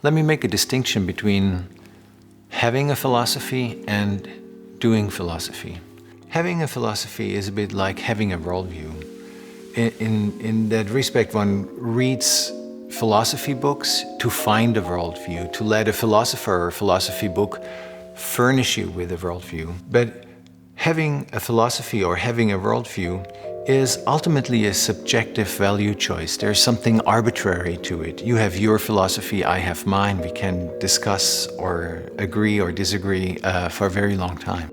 Let me make a distinction between having a philosophy and doing philosophy. Having a philosophy is a bit like having a worldview. In that respect, one reads philosophy books to find a worldview, to let a philosopher or philosophy book furnish you with a worldview. But having a philosophy or having a worldview is ultimately a subjective value choice. There's something arbitrary to it. You have your philosophy, I have mine. We can discuss or agree or disagree for a very long time.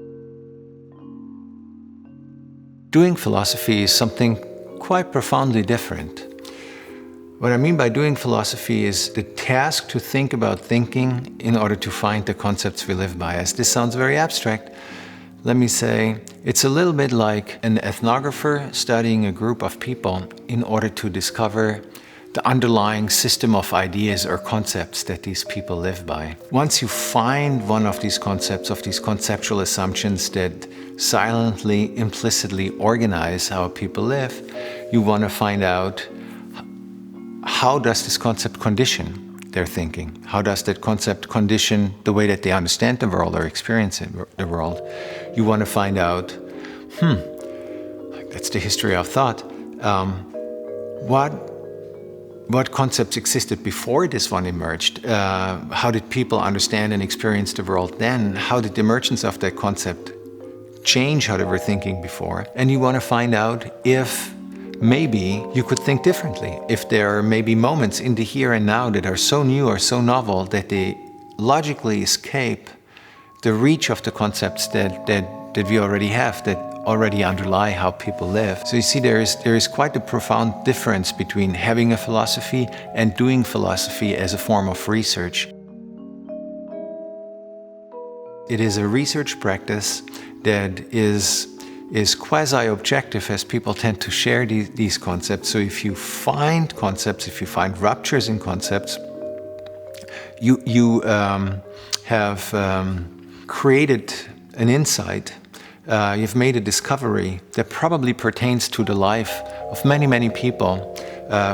Doing philosophy is something quite profoundly different. What I mean by doing philosophy is the task to think about thinking in order to find the concepts we live by. As this sounds very abstract, let me say it's a little bit like an ethnographer studying a group of people in order to discover the underlying system of ideas or concepts that these people live by. Once you find one of these concepts, of these conceptual assumptions that silently, implicitly organize how people live, you want to find out how does this concept condition their thinking? How does that concept condition the way that they understand the world or experience the world? You want to find out, that's the history of thought. What concepts existed before this one emerged? How did people understand and experience the world then? How did the emergence of that concept change how they were thinking before? And you want to find out if maybe you could think differently. If there are maybe moments in the here and now that are so new or so novel that they logically escape the reach of the concepts that we already have, that already underlie how people live. So you see, there is quite a profound difference between having a philosophy and doing philosophy as a form of research. It is a research practice that is quasi-objective, as people tend to share these concepts. So if you find concepts, if you find ruptures in concepts, you have created an insight, you've made a discovery that probably pertains to the life of many, many people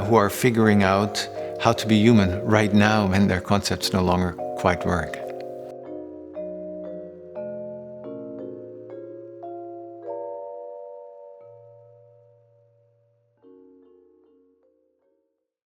who are figuring out how to be human right now when their concepts no longer quite work.